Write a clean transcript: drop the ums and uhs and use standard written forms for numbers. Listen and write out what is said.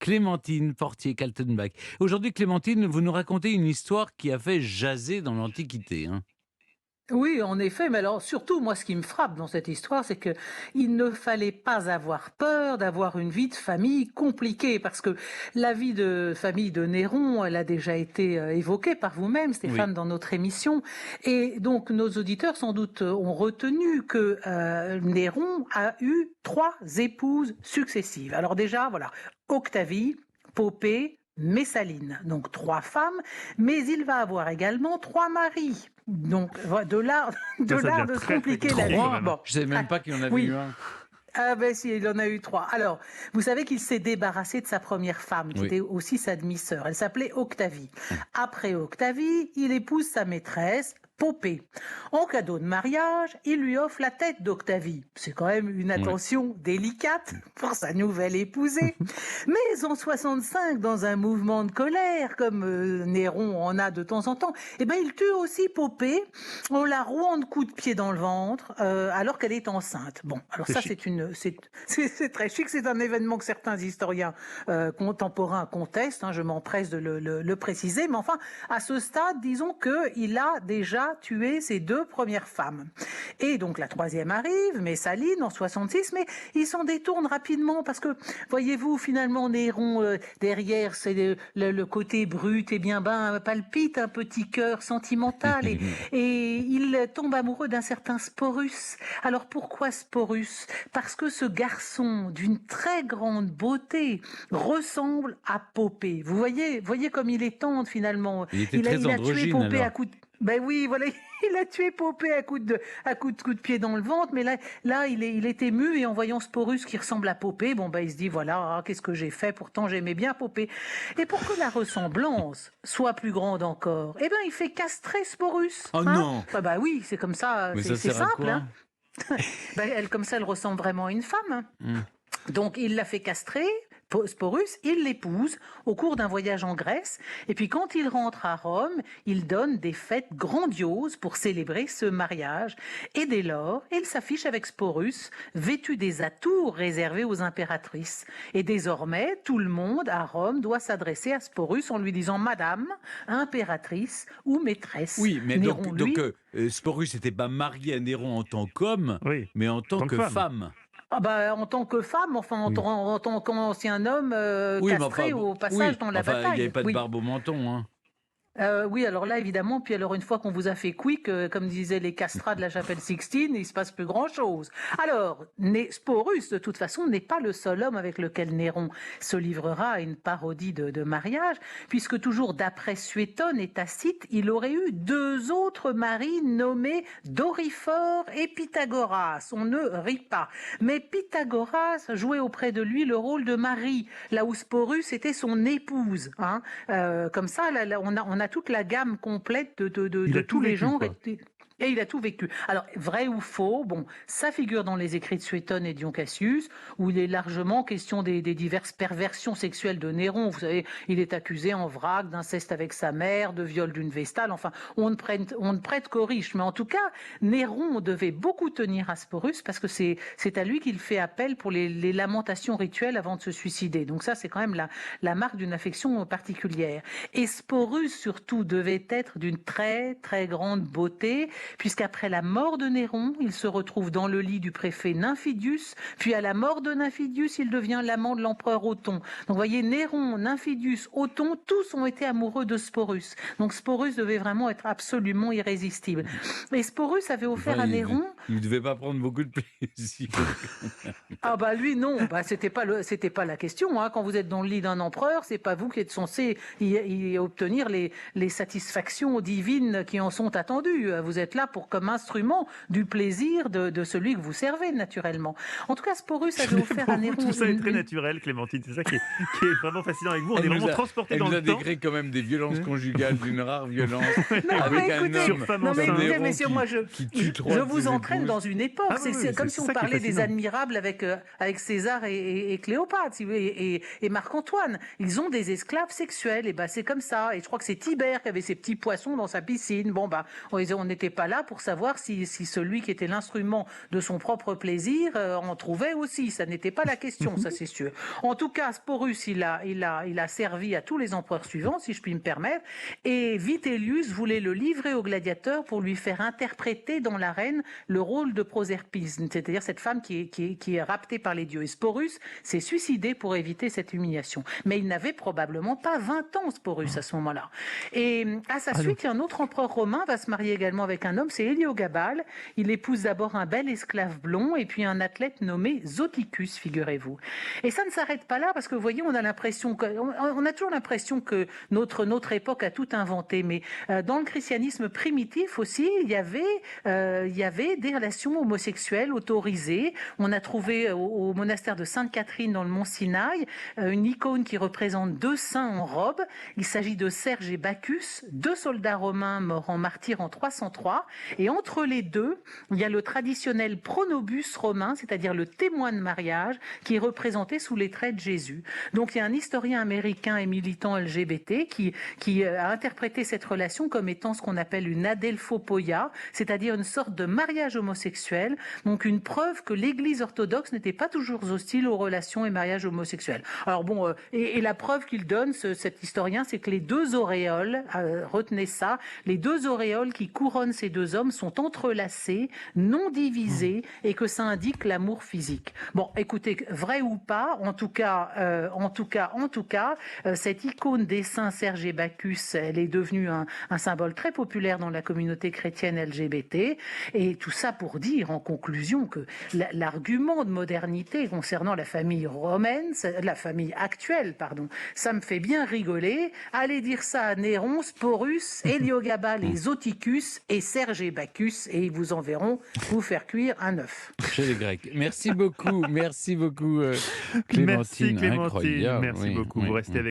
Clémentine Portier-Kaltenbach. Aujourd'hui, Clémentine, vous nous racontez une histoire qui a fait jaser dans l'Antiquité. Oui, en effet, mais alors surtout, moi, ce qui me frappe dans cette histoire, c'est que il ne fallait pas avoir peur d'avoir une vie de famille compliquée, parce que la vie de famille de Néron, elle a déjà été évoquée par vous-même, Oui. Stéphane, dans notre émission, et donc nos auditeurs, sans doute, ont retenu que Néron a eu 3 épouses successives. Alors déjà, voilà, Octavie, Popée, Messaline, donc 3 femmes, mais il va avoir également 3 maris. Donc, de l'art de Ça l'art devient de se très, très compliquer la compliqué vie. quand Trois? même, hein. Bon, Je ne savais ah, même pas qu'il en avait eu oui. un. Ah ben si, il en a eu 3. Alors, vous savez qu'il s'est débarrassé de sa première femme, qui Oui. était aussi sa demi-sœur. Elle s'appelait Octavie. Après Octavie, il épouse sa maîtresse, Popée. En cadeau de mariage, il lui offre la tête d'Octavie. C'est quand même une Oui. attention délicate pour sa nouvelle épousée. Mais en 65, dans un mouvement de colère, comme Néron en a de temps en temps, eh ben, il tue aussi Popée en la rouant de coups de pied dans le ventre, alors qu'elle est enceinte. Bon, alors C'est ça, chic. c'est très chic. C'est un événement que certains historiens contemporains contestent. Je m'empresse de le préciser. Mais enfin, à ce stade, disons qu'il a déjà tué ses 2 premières femmes. Et donc la troisième arrive, Messaline, en 66, mais il s'en détourne rapidement parce que, voyez-vous, finalement, Néron, derrière, c'est le côté brut et bien palpite un petit cœur sentimental et il tombe amoureux d'un certain Sporus. Alors pourquoi Sporus? Parce que ce garçon d'une très grande beauté ressemble à Popée. Vous voyez comme il est tendre finalement. Il était Il a, très il a tué androgyne Popée à alors. coups de... Ben oui, voilà, il a tué Popée à coup de pied dans le ventre, mais là il est ému et en voyant Sporus qui ressemble à Popée, bon ben il se dit voilà, qu'est-ce que j'ai fait, pourtant j'aimais bien Popée. Et pour que la ressemblance soit plus grande encore, eh ben il fait castrer Sporus. Oh non! Ah bah oui, c'est comme ça, Mais c'est ça sert à simple. quoi? Ben, comme ça, elle ressemble vraiment à une femme. Hmm. Donc il la fait castrer, Sporus, il l'épouse au cours d'un voyage en Grèce, et puis quand il rentre à Rome, il donne des fêtes grandioses pour célébrer ce mariage, et dès lors, il s'affiche avec Sporus, vêtu des atours réservés aux impératrices. Et désormais, tout le monde à Rome doit s'adresser à Sporus en lui disant Madame, impératrice ou maîtresse. Oui, mais Néron, lui, Sporus n'était pas marié à Néron en tant qu'homme, Oui, mais en tant tant que que femme. femme. ah bah, en tant que femme, enfin Oui. en tant qu'ancien homme Oui, mais castré au passage dans la il n'y avait bataille. pas de Oui. barbe au menton. Oui, alors là, évidemment, puis alors une fois qu'on vous a fait quick, comme disaient les castrats de la chapelle Sixtine, il se passe plus grand-chose. Alors, Sporus, de toute façon, n'est pas le seul homme avec lequel Néron se livrera à une parodie de mariage, puisque toujours d'après Suétone et Tacite, il aurait eu 2 autres maris nommés Doryphore et Pythagoras. On ne rit pas. Mais Pythagoras jouait auprès de lui le rôle de mari, là où Sporus était son épouse. Comme ça, là, on a toute la gamme complète Il de a tout tous les vécu, genres. quoi. Et il a tout vécu. Alors, vrai ou faux, bon, ça figure dans les écrits de Suétone et Dion Cassius, où il est largement question des diverses perversions sexuelles de Néron. Vous savez, il est accusé en vrac d'inceste avec sa mère, de viol d'une vestale, enfin, on ne prête qu'aux riches. Mais en tout cas, Néron devait beaucoup tenir à Sporus, parce que c'est à lui qu'il fait appel pour les lamentations rituelles avant de se suicider. Donc ça, c'est quand même la marque d'une affection particulière. Et Sporus, surtout, devait être d'une très, très grande beauté, puisqu'après la mort de Néron, il se retrouve dans le lit du préfet Nymphidius, puis à la mort de Nymphidius, il devient l'amant de l'empereur Othon. Donc vous voyez, Néron, Nymphidius, Othon, tous ont été amoureux de Sporus. Donc Sporus devait vraiment être absolument irrésistible. Et Sporus avait offert à Néron... Il ne devait pas prendre beaucoup de plaisir. Ah bah lui non, bah c'était pas la question. Quand vous êtes dans le lit d'un empereur, c'est pas vous qui êtes censé y obtenir les satisfactions divines qui en sont attendues. Vous êtes là comme instrument du plaisir de celui que vous servez naturellement. En tout cas, Sporus avait offert Pour à vous, Néron tout ça est très naturel, Clémentine. C'est ça qui est vraiment fascinant avec vous. On est vraiment transporté Elle dans nous a le temps. décrit quand même des violences conjugales d'une rare violence Non, avec mais un écoutez, homme Sur femme non mais enceinte. écoutez, Néron messieurs, moi qui tue 3 je de vous ses entraîne reprennent dans une époque. Ah oui, C'est oui, comme c'est si on ça qui est parlait des fascinant. admirables avec César et Cléopâtre si vous voulez, et Marc-Antoine. Ils ont des esclaves sexuels. Et ben c'est comme ça. Et je crois que c'est Tibère qui avait ses petits poissons dans sa piscine. Bon bah on n'était pas là pour savoir si celui qui était l'instrument de son propre plaisir en trouvait aussi. Ça n'était pas la question, ça c'est sûr. En tout cas, Sporus, il a servi à tous les empereurs suivants, si je puis me permettre. Et Vitellius voulait le livrer au gladiateur pour lui faire interpréter dans l'arène le rôle de Proserpine, c'est-à-dire cette femme qui est raptée par les dieux. Et Sporus s'est suicidé pour éviter cette humiliation. Mais il n'avait probablement pas 20 ans, Sporus, à ce moment-là. Et à sa suite, il y a un autre empereur romain va se marier également avec un homme, c'est Héliogabale. Il épouse d'abord un bel esclave blond et puis un athlète nommé Zoticus, figurez-vous. Et ça ne s'arrête pas là parce que vous voyez, on a toujours l'impression que notre époque a tout inventé. Mais dans le christianisme primitif aussi, il y avait des relations homosexuelles autorisées. On a trouvé au monastère de Sainte-Catherine dans le mont Sinaï une icône qui représente deux saints en robe. Il s'agit de Serge et Bacchus, deux soldats romains morts en martyrs en 303. Et entre les deux, il y a le traditionnel pronobus romain, c'est-à-dire le témoin de mariage, qui est représenté sous les traits de Jésus. Donc il y a un historien américain et militant LGBT qui a interprété cette relation comme étant ce qu'on appelle une adelphopoia, c'est-à-dire une sorte de mariage homosexuel, donc une preuve que l'Église orthodoxe n'était pas toujours hostile aux relations et mariages homosexuels. Alors bon, et la preuve qu'il donne, cet historien, c'est que les deux auréoles, retenez ça, les deux auréoles qui couronnent ces deux hommes sont entrelacées, non divisées, et que ça indique l'amour physique. Bon, écoutez, vrai ou pas, en tout cas, cette icône des saints Serge et Bacchus, elle est devenue un symbole très populaire dans la communauté chrétienne LGBT. Et tout ça pour dire, en conclusion, que l'argument de modernité concernant la famille romaine, la famille actuelle, pardon, ça me fait bien rigoler. Allez dire ça à Néron, Sporus, Héliogabale et Zoticus et Serge et Bacchus, et ils vous enverront vous faire cuire un œuf. Chez les Grecs. Merci beaucoup, Clémentine. Merci Clémentine, Incroyable. merci Oui, beaucoup. oui, Vous restez oui. avec